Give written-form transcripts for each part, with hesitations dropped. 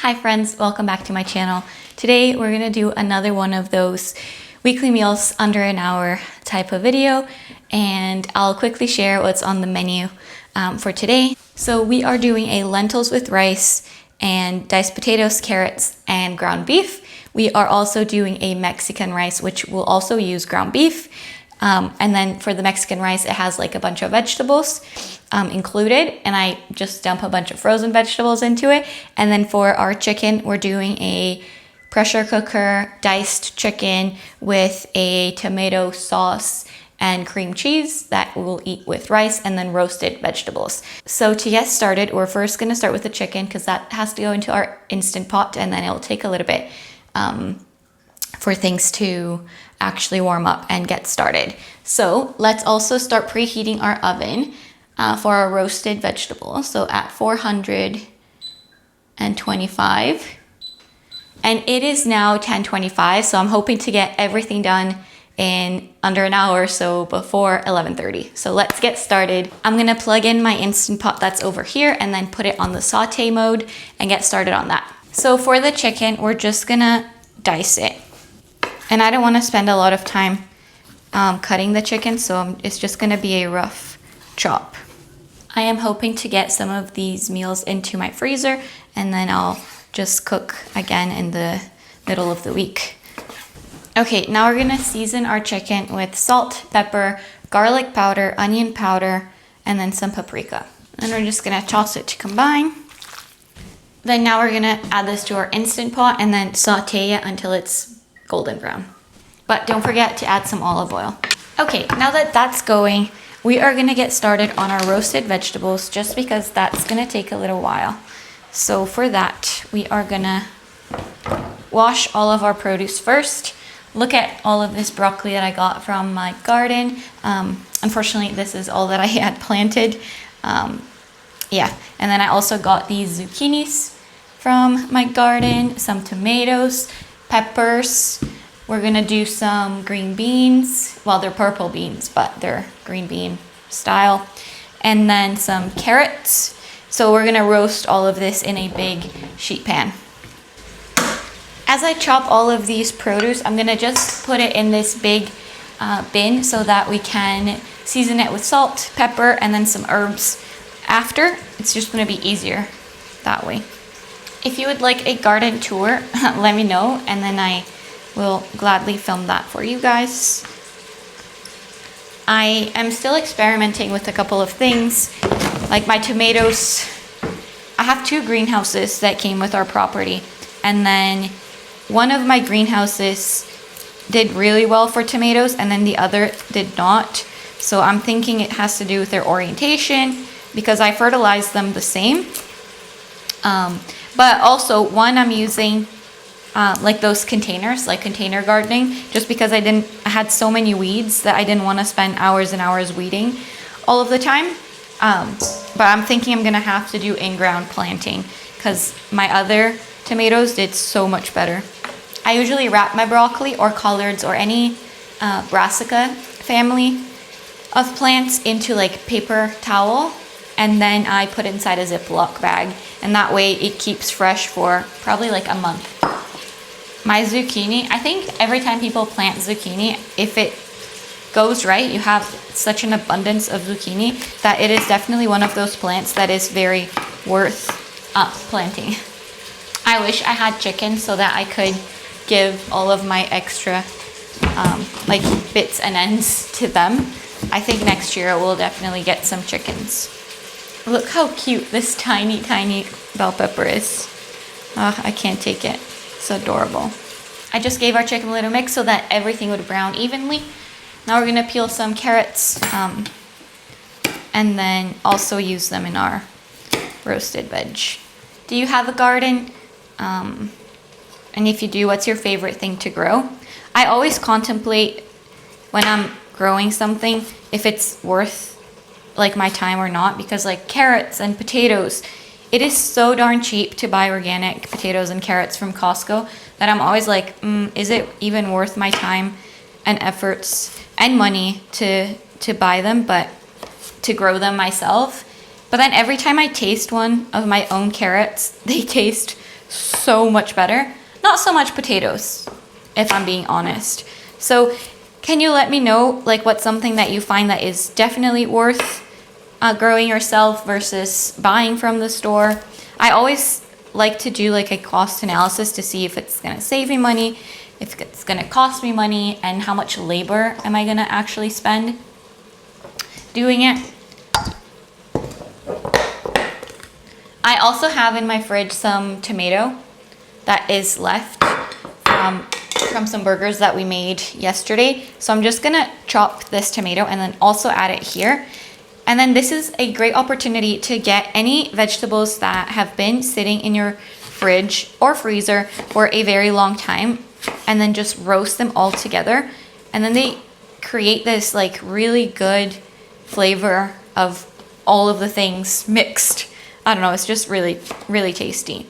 Hi friends, welcome back to my channel. Today we're gonna do another one of those weekly meals under an hour type of video, and I'll quickly share what's on the menu for today. So we are doing a lentils with rice and diced potatoes, carrots, and ground beef. We are also doing a Mexican rice, which will also use ground beef. And then for the Mexican rice, it has like a bunch of vegetables included, and I just dump a bunch of frozen vegetables into it. And then for our chicken, we're doing a pressure cooker diced chicken with a tomato sauce and cream cheese that we'll eat with rice, and then roasted vegetables. So to get started, we're first gonna start with the chicken because that has to go into our Instant Pot, and then it'll take a little bit for things to actually warm up and get started. So let's also start preheating our oven for our roasted vegetables. So at 425, and it is now 10:25, so I'm hoping to get everything done in under an hour, so before 11:30. So let's get started. I'm gonna plug in my Instant Pot that's over here and then put it on the saute mode and get started on that. So for the chicken, we're just gonna dice it. And I don't want to spend a lot of time cutting the chicken, so it's just going to be a rough chop. I am hoping to get some of these meals into my freezer, and then I'll just cook again in the middle of the week. Okay, now we're going to season our chicken with salt, pepper, garlic powder, onion powder, and then some paprika. And we're just going to toss it to combine. Then now we're going to add this to our Instant Pot and then saute it until it's golden brown. But don't forget to add some olive oil. Okay, now that that's going, we are gonna get started on our roasted vegetables, just because that's gonna take a little while. So for that, we are gonna wash all of our produce first. Look at all of this broccoli that I got from my garden. Unfortunately, this is all that I had planted. Yeah, and then I also got these zucchinis from my garden, some tomatoes, peppers. We're gonna do some green beans. Well, they're purple beans, but they're green bean style. And then some carrots. So we're gonna roast all of this in a big sheet pan. As I chop all of these produce, I'm gonna just put it in this big bin so that we can season it with salt, pepper, and then some herbs after. It's just gonna be easier that way. If you would like a garden tour, let me know, and then I will gladly film that for you guys. I am still experimenting with a couple of things, like my tomatoes. I have 2 greenhouses that came with our property, and then one of my greenhouses did really well for tomatoes, and then the other did not. So I'm thinking it has to do with their orientation, because I fertilized them the same. But also, one, I'm using like those containers, like container gardening, just because I had so many weeds that I didn't want to spend hours and hours weeding all of the time. But I'm thinking I'm gonna have to do in-ground planting, because my other tomatoes did so much better. I usually wrap my broccoli or collards or any brassica family of plants into like paper towel, and then I put it inside a Ziploc bag, and that way it keeps fresh for probably like a month. My zucchini, I think every time people plant zucchini, if it goes right, you have such an abundance of zucchini that it is definitely one of those plants that is very worth planting. I wish I had chicken so that I could give all of my extra like bits and ends to them. I think next year we'll definitely get some chickens. Look how cute this tiny, tiny bell pepper is. I can't take it. It's adorable. I just gave our chicken a little mix so that everything would brown evenly. Now we're gonna peel some carrots and then also use them in our roasted veg. Do you have a garden? And if you do, what's your favorite thing to grow? I always contemplate when I'm growing something if it's worth like my time or not, because like carrots and potatoes, it is so darn cheap to buy organic potatoes and carrots from Costco that I'm always like, is it even worth my time and efforts and money to buy them, but to grow them myself? But then every time I taste one of my own carrots, they taste so much better. Not so much potatoes, if I'm being honest. So can you let me know like what's something that you find that is definitely worth growing yourself versus buying from the store? I always like to do like a cost analysis to see if it's gonna save me money, if it's gonna cost me money, and how much labor am I gonna actually spend doing it. I also have in my fridge some tomato that is left from some burgers that we made yesterday. So I'm just gonna chop this tomato and then also add it here. And then this is a great opportunity to get any vegetables that have been sitting in your fridge or freezer for a very long time and then just roast them all together. And then they create this like really good flavor of all of the things mixed. I don't know, it's just really, really tasty.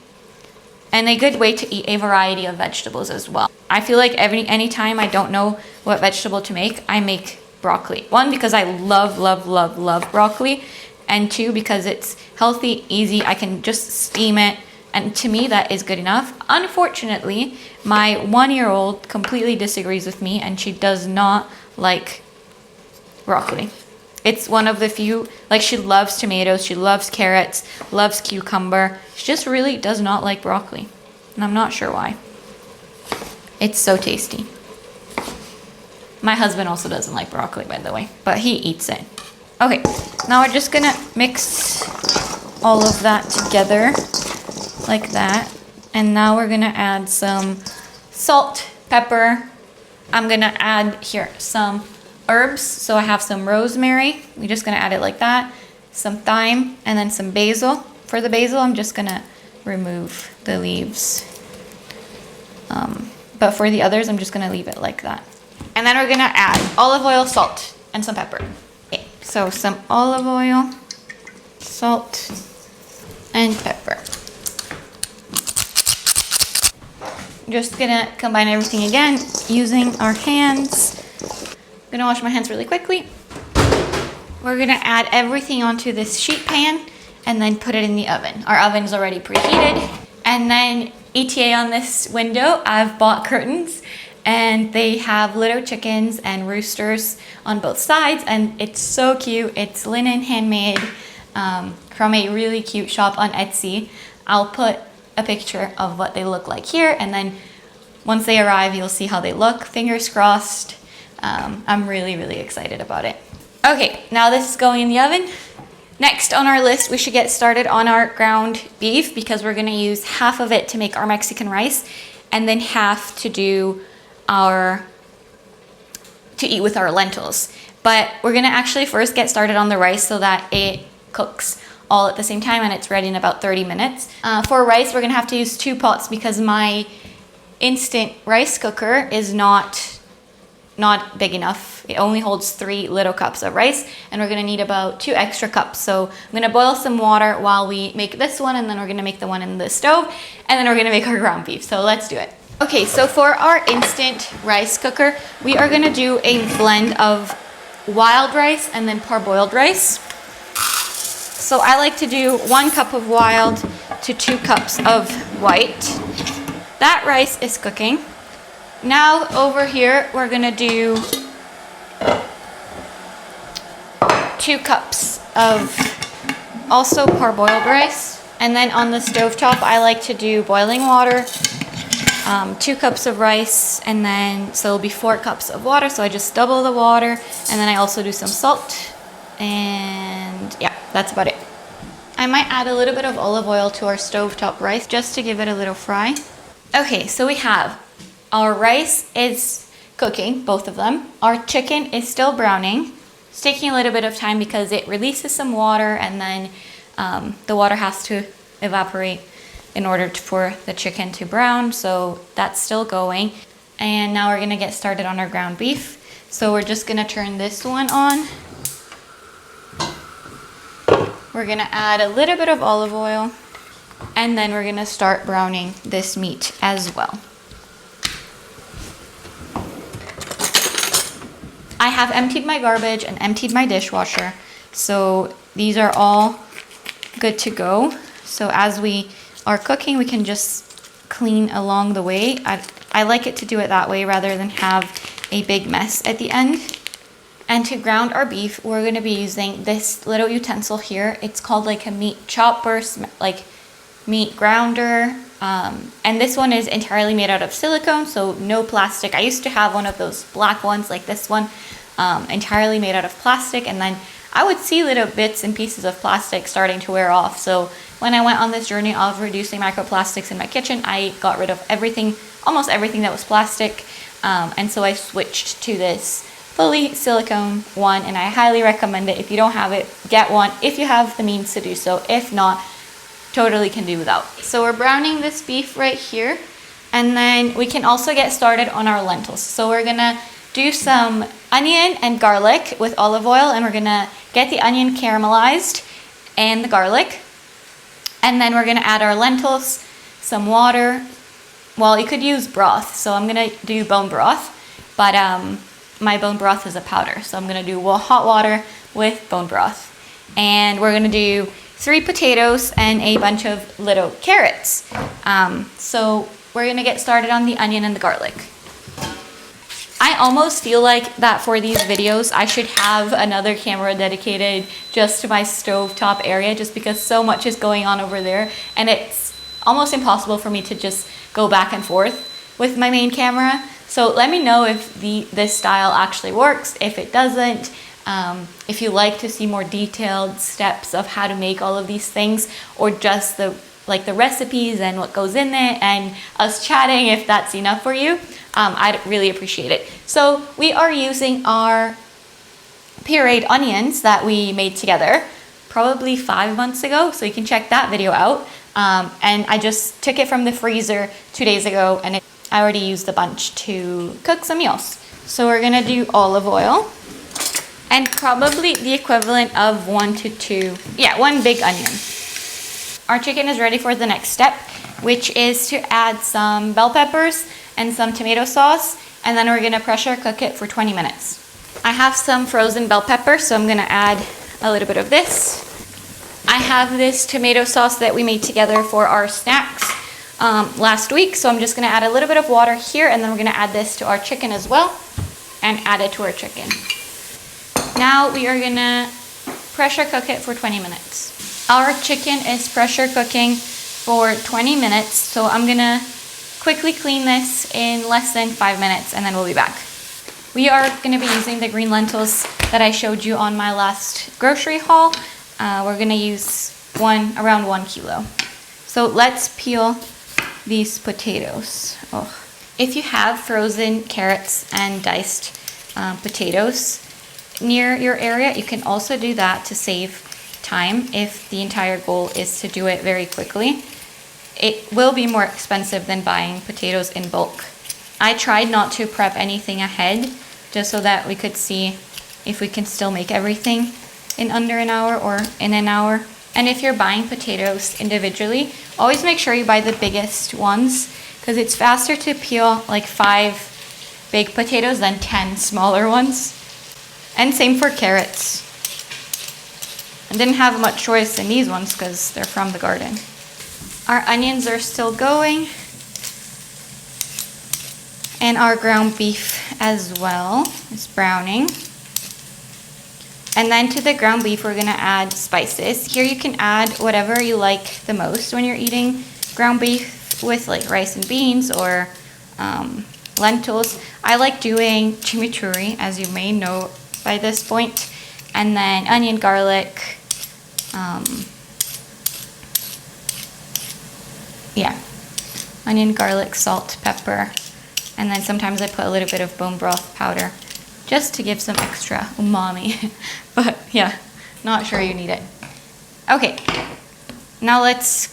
And a good way to eat a variety of vegetables as well. I feel like anytime I don't know what vegetable to make, I make broccoli. One, because I love, love, love, love broccoli. And two, because it's healthy, easy. I can just steam it. And to me, that is good enough. Unfortunately, my 1-year-old completely disagrees with me and she does not like broccoli. It's one of the few, like she loves tomatoes, she loves carrots, loves cucumber. She just really does not like broccoli. And I'm not sure why. It's so tasty. My husband also doesn't like broccoli, by the way, but he eats it. Okay, now we're just gonna mix all of that together like that. And now we're gonna add some salt, pepper. I'm gonna add here some herbs. So I have some rosemary. We're just gonna add it like that. Some thyme and then some basil. For the basil, I'm just gonna remove the leaves. But for the others, I'm just gonna leave it like that. And then we're gonna add olive oil, salt, and some pepper. Okay, so some olive oil, salt, and pepper. Just gonna combine everything again using our hands. I'm gonna wash my hands really quickly. We're gonna add everything onto this sheet pan and then put it in the oven. Our oven's already preheated. And then ETA on this window, I've bought curtains and they have little chickens and roosters on both sides and it's so cute. It's linen handmade from a really cute shop on Etsy. I'll put a picture of what they look like here and then once they arrive, you'll see how they look. Fingers crossed. I'm really, really excited about it. Okay, now this is going in the oven. Next on our list, we should get started on our ground beef because we're gonna use half of it to make our Mexican rice and then half to do to eat with our lentils. But we're gonna actually first get started on the rice so that it cooks all at the same time and it's ready in about 30 minutes. For rice, we're gonna have to use 2 pots because my instant rice cooker is not big enough. It only holds 3 little cups of rice and we're gonna need about 2 extra cups. So I'm gonna boil some water while we make this one and then we're gonna make the one in the stove and then we're gonna make our ground beef. So let's do it. Okay, so for our instant rice cooker, we are gonna do a blend of wild rice and then parboiled rice. So I like to do 1 cup of wild to 2 cups of white. That rice is cooking. Now over here, we're gonna do 2 cups of also parboiled rice. And then on the stovetop, I like to do boiling water, 2 cups of rice, and then, so it'll be 4 cups of water. So I just double the water. And then I also do some salt. And yeah, that's about it. I might add a little bit of olive oil to our stovetop rice just to give it a little fry. Okay, so we have our rice is cooking, both of them. Our chicken is still browning. It's taking a little bit of time because it releases some water and then the water has to evaporate in order for the chicken to brown. So that's still going. And now we're gonna get started on our ground beef. So we're just gonna turn this one on. We're gonna add a little bit of olive oil and then we're gonna start browning this meat as well. I have emptied my garbage and emptied my dishwasher. So these are all good to go. So as we are cooking, we can just clean along the way. I like it to do it that way rather than have a big mess at the end. And to ground our beef, we're gonna be using this little utensil here. It's called like a meat chopper, like meat grounder. And this one is entirely made out of silicone, so no plastic. I used to have one of those black ones like this one, entirely made out of plastic. And then I would see little bits and pieces of plastic starting to wear off. So when I went on this journey of reducing microplastics in my kitchen, I got rid of everything, almost everything that was plastic. And so I switched to this fully silicone one, and I highly recommend it. If you don't have it, get one if you have the means to do so. If not, totally can do without. So we're browning this beef right here, and then we can also get started on our lentils. So we're gonna do some onion and garlic with olive oil, and we're gonna get the onion caramelized and the garlic, and then we're gonna add our lentils, some water. Well, you could use broth, so I'm gonna do bone broth, but my bone broth is a powder, so I'm gonna do hot water with bone broth. And we're gonna do 3 potatoes and a bunch of little carrots. So we're gonna get started on the onion and the garlic. I almost feel like that for these videos, I should have another camera dedicated just to my stovetop area, just because so much is going on over there, and it's almost impossible for me to just go back and forth with my main camera. So let me know if this style actually works, if it doesn't, if you like to see more detailed steps of how to make all of these things, or just the recipes and what goes in it and us chatting, if that's enough for you. I'd really appreciate it. So we are using our pureed onions that we made together probably 5 months ago, so you can check that video out. And I just took it from the freezer 2 days ago, and I already used a bunch to cook some meals. So we're gonna do olive oil, and probably the equivalent of 1 to 2, yeah, 1 big onion. Our chicken is ready for the next step, which is to add some bell peppers and some tomato sauce, and then we're gonna pressure cook it for 20 minutes. I have some frozen bell peppers, so I'm gonna add a little bit of this. I have this tomato sauce that we made together for our snacks last week, so I'm just gonna add a little bit of water here, and then we're gonna add this to our chicken as well, and add it to our chicken. Now we are gonna pressure cook it for 20 minutes. Our chicken is pressure cooking for 20 minutes, so I'm gonna quickly clean this in less than 5 minutes, and then we'll be back. We are gonna be using the green lentils that I showed you on my last grocery haul. We're gonna use around 1 kilo. So let's peel these potatoes. Oh. If you have frozen carrots and diced potatoes near your area, you can also do that to save time if the entire goal is to do it very quickly. It will be more expensive than buying potatoes in bulk. I tried not to prep anything ahead, just so that we could see if we can still make everything in under an hour or in an hour. And if you're buying potatoes individually, always make sure you buy the biggest ones, because it's faster to peel like 5 big potatoes than 10 smaller ones. And same for carrots. I didn't have much choice in these ones because they're from the garden. Our onions are still going, and our ground beef as well is browning. And then to the ground beef, we're gonna add spices. Here you can add whatever you like the most when you're eating ground beef with like rice and beans or lentils. I like doing chimichurri, as you may know by this point, and then onion, garlic, onion, garlic, salt, pepper, and then sometimes I put a little bit of bone broth powder just to give some extra umami. But yeah, not sure you need it. Okay, now let's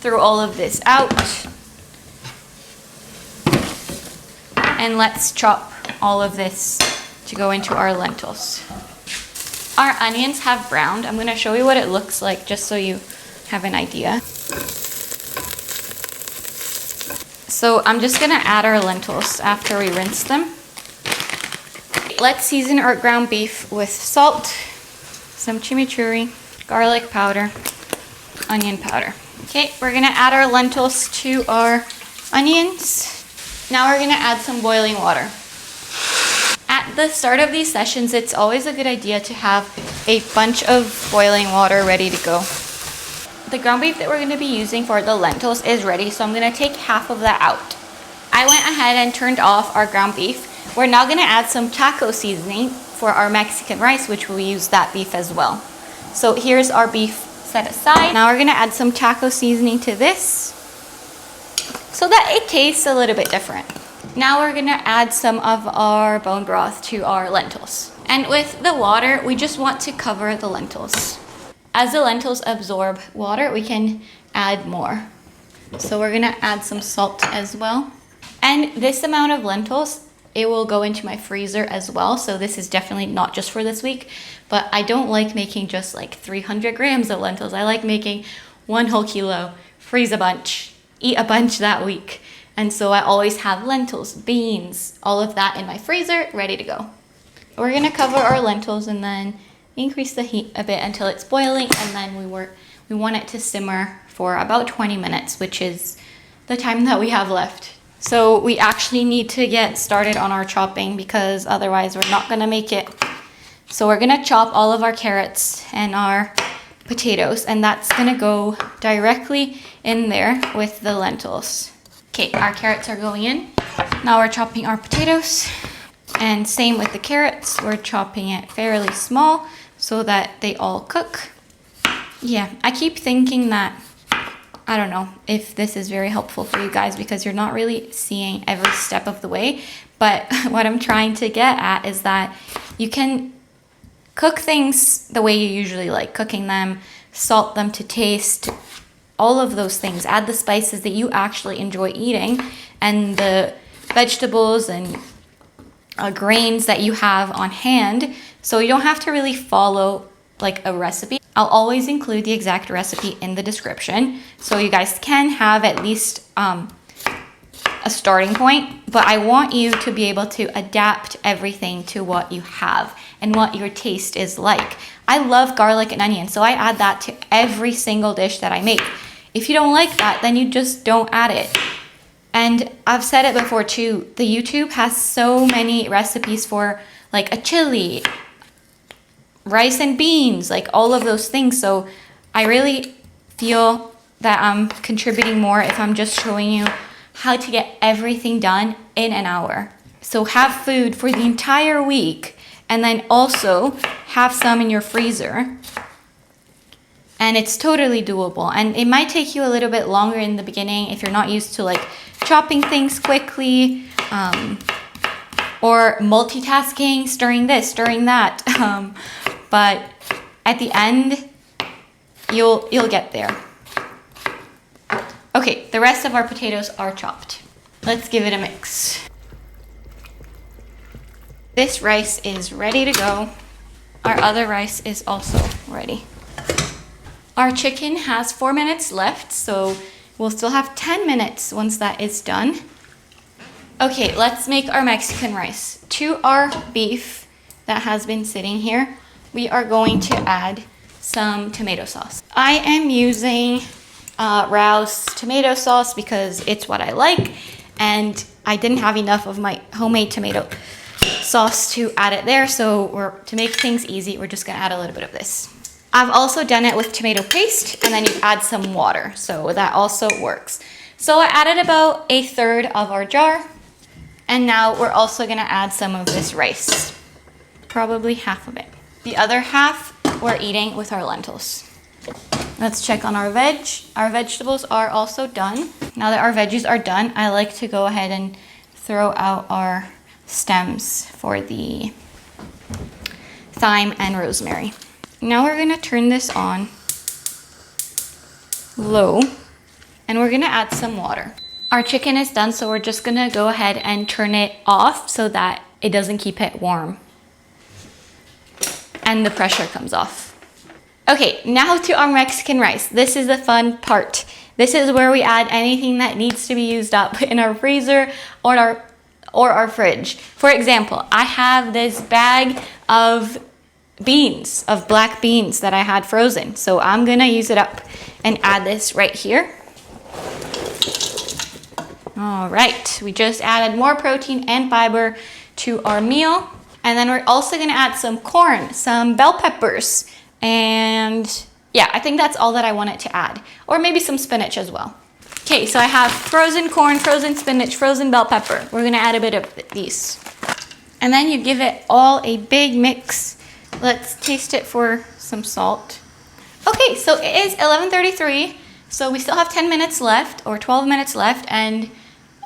throw all of this out, and let's chop all of this to go into our lentils. Our onions have browned. I'm gonna show you what it looks like just so you have an idea. So I'm just gonna add our lentils after we rinse them. Let's season our ground beef with salt, some chimichurri, garlic powder, onion powder. Okay, we're gonna add our lentils to our onions. Now we're gonna add some boiling water. At the start of these sessions, it's always a good idea to have a bunch of boiling water ready to go. The ground beef that we're gonna be using for the lentils is ready, so I'm gonna take half of that out. I went ahead and turned off our ground beef. We're now gonna add some taco seasoning for our Mexican rice, which we'll use that beef as well. So here's our beef set aside. Now we're gonna add some taco seasoning to this so that it tastes a little bit different. Now we're gonna add some of our bone broth to our lentils. And with the water, we just want to cover the lentils. As the lentils absorb water, we can add more. So we're gonna add some salt as well. And this amount of lentils, it will go into my freezer as well. So this is definitely not just for this week, but I don't like making just like 300 grams of lentils. I like making 1 whole kilo, freeze a bunch, eat a bunch that week. And so I always have lentils, beans, all of that in my freezer, ready to go. We're gonna cover our lentils and then increase the heat a bit until it's boiling, and then we want it to simmer for about 20 minutes, which is the time that we have left. So we actually need to get started on our chopping because otherwise we're not gonna make it. So we're gonna chop all of our carrots and our potatoes, and that's gonna go directly in there with the lentils. Okay, our carrots are going in. Now we're chopping our potatoes, and same with the carrots. We're chopping it fairly small so that they all cook. Yeah, I keep thinking that, I don't know if this is very helpful for you guys because you're not really seeing every step of the way, but what I'm trying to get at is that you can cook things the way you usually like cooking them, salt them to taste, all of those things. Add the spices that you actually enjoy eating and the vegetables and grains that you have on hand. So you don't have to really follow like a recipe. I'll always include the exact recipe in the description so you guys can have at least a starting point, but I want you to be able to adapt everything to what you have and what your taste is like. I love garlic and onion, so I add that to every single dish that I make. If you don't like that, then you just don't add it. And I've said it before too, the YouTube has so many recipes for like a chili, rice and beans, like all of those things. So I really feel that I'm contributing more if I'm just showing you how to get everything done in an hour. So have food for the entire week and then also have some in your freezer. And it's totally doable. And it might take you a little bit longer in the beginning if you're not used to like chopping things quickly, or multitasking, stirring this, stirring that. But at the end, you'll get there. Okay, the rest of our potatoes are chopped. Let's give it a mix. This rice is ready to go. Our other rice is also ready. Our chicken has 4 minutes left, so we'll still have 10 minutes once that is done. Okay, let's make our Mexican rice. To our beef that has been sitting here, we are going to add some tomato sauce. I am using Rouse tomato sauce because it's what I like, and I didn't have enough of my homemade tomato sauce to add it there, so to make things easy, we're just gonna add a little bit of this. I've also done it with tomato paste, and then you add some water, so that also works. So I added about 1/3 of our jar, and now we're also gonna add some of this rice, probably half of it. The other half we're eating with our lentils. Let's check on our veg. Our vegetables are also done. Now that our veggies are done, I like to go ahead and throw out our stems for the thyme and rosemary. Now we're gonna turn this on low, and we're gonna add some water. Our chicken is done, so we're just gonna go ahead and turn it off so that it doesn't keep it warm and the pressure comes off. Okay, now to our Mexican rice. This is the fun part. This is where we add anything that needs to be used up in our freezer or our fridge. For example, I have this bag of beans, of black beans that I had frozen. So I'm gonna use it up and add this right here. All right, we just added more protein and fiber to our meal. And then we're also gonna add some corn, some bell peppers, and yeah, I think that's all that I wanted to add. Or maybe some spinach as well. Okay, so I have frozen corn, frozen spinach, frozen bell pepper. We're gonna add a bit of these. And then you give it all a big mix. Let's taste it for some salt. Okay, so it is 11:33, so we still have 10 minutes left, or 12 minutes left, and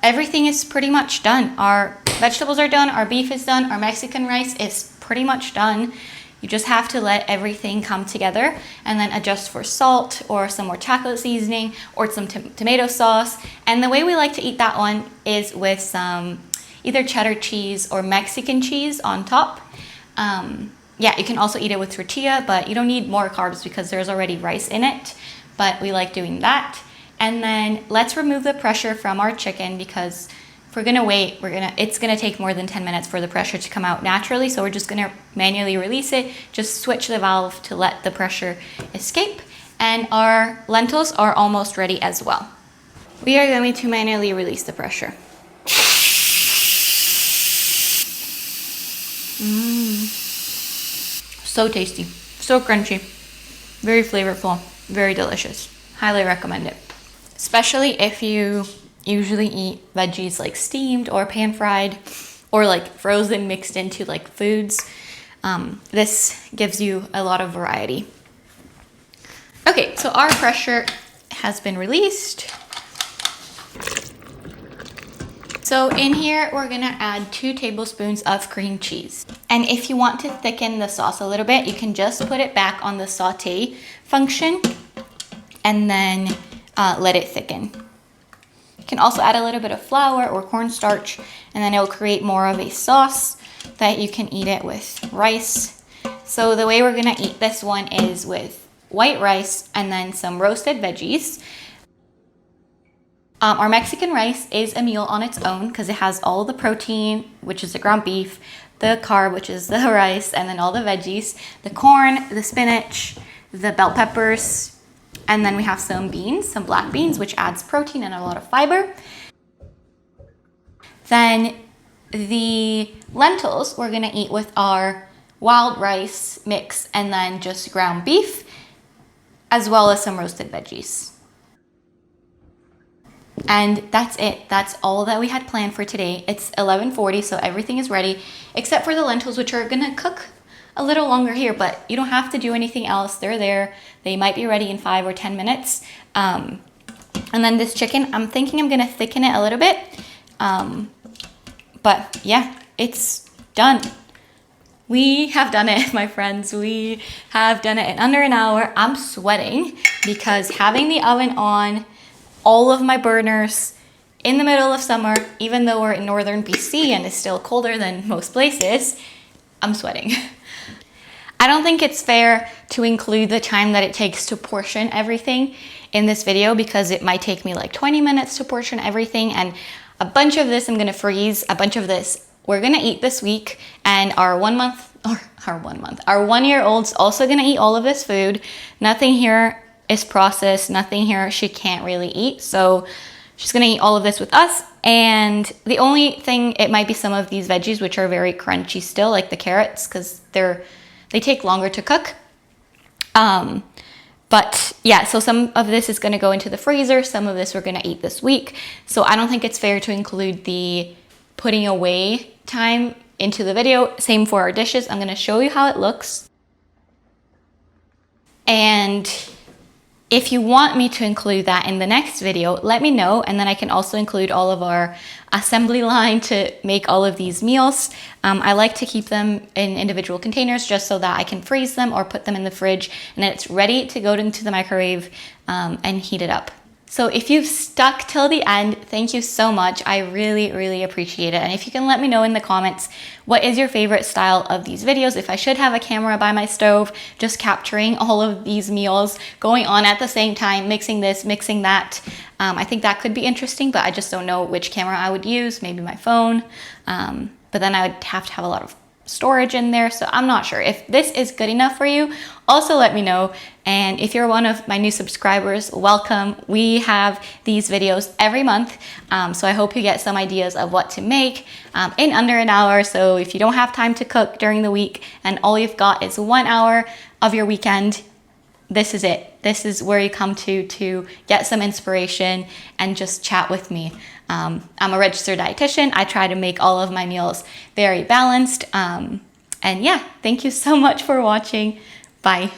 everything is pretty much done. Our vegetables are done, our beef is done, our Mexican rice is pretty much done. You just have to let everything come together and then adjust for salt or some more chocolate seasoning or some tomato sauce. And the way we like to eat that one is with some either cheddar cheese or Mexican cheese on top. Yeah, you can also eat it with tortilla, but you don't need more carbs because there's already rice in it. But we like doing that. And then let's remove the pressure from our chicken because if we're gonna wait, it's gonna take more than 10 minutes for the pressure to come out naturally. So we're just gonna manually release it. Just switch the valve to let the pressure escape. And our lentils are almost ready as well. We are going to manually release the pressure. So tasty, so crunchy, very flavorful, very delicious. Highly recommend it. Especially if you usually eat veggies like steamed or pan fried or like frozen mixed into like foods. This gives you a lot of variety. Okay, so our pressure has been released. So in here, we're gonna add 2 tablespoons of cream cheese. And if you want to thicken the sauce a little bit, you can just put it back on the saute function and then let it thicken. You can also add a little bit of flour or cornstarch, and then it will create more of a sauce that you can eat it with rice. So the way we're gonna eat this one is with white rice and then some roasted veggies. Our Mexican rice is a meal on its own because it has all the protein, which is the ground beef, the carb, which is the rice, and then all the veggies, the corn, the spinach, the bell peppers, and then we have some beans, some black beans, which adds protein and a lot of fiber. Then the lentils we're gonna eat with our wild rice mix and then just ground beef, as well as some roasted veggies. And that's it. That's all that we had planned for today. It's 11:40, so everything is ready, except for the lentils, which are gonna cook a little longer here, but you don't have to do anything else. They're there. They might be ready in 5 or 10 minutes. And then this chicken, I'm thinking I'm gonna thicken it a little bit. But yeah, it's done. We have done it, my friends. We have done it in under an hour. I'm sweating because having the oven on, all of my burners in the middle of summer, even though we're in northern BC and it's still colder than most places, I'm sweating. I don't think it's fair to include the time that it takes to portion everything in this video because it might take me like 20 minutes to portion everything, and a bunch of this I'm gonna freeze, a bunch of this we're gonna eat this week, and our 1-year-old's also gonna eat all of this food. Nothing here is processed, nothing here she can't really eat, so she's gonna eat all of this with us. And the only thing, it might be some of these veggies which are very crunchy still, like the carrots, because they take longer to cook. But yeah, so some of this is gonna go into the freezer, some of this we're gonna eat this week. So I don't think it's fair to include the putting away time into the video. Same for our dishes. I'm gonna show you how it looks. And if you want me to include that in the next video, let me know, and then I can also include all of our assembly line to make all of these meals. I like to keep them in individual containers just so that I can freeze them or put them in the fridge and then it's ready to go into the microwave and heat it up. So if you've stuck till the end, thank you so much. I really, really appreciate it. And if you can let me know in the comments, what is your favorite style of these videos? If I should have a camera by my stove, just capturing all of these meals going on at the same time, mixing this, mixing that. I think that could be interesting, but I just don't know which camera I would use, maybe my phone. But then I would have to have a lot of storage in there, so I'm not sure. If this is good enough for you, also let me know. And if you're one of my new subscribers, welcome. We have these videos every month, so I hope you get some ideas of what to make in under an hour. So if you don't have time to cook during the week and all you've got is 1 hour of your weekend, this is it. This is where you come to get some inspiration and just chat with me. I'm a registered dietitian. I try to make all of my meals very balanced. And yeah, thank you so much for watching. Bye.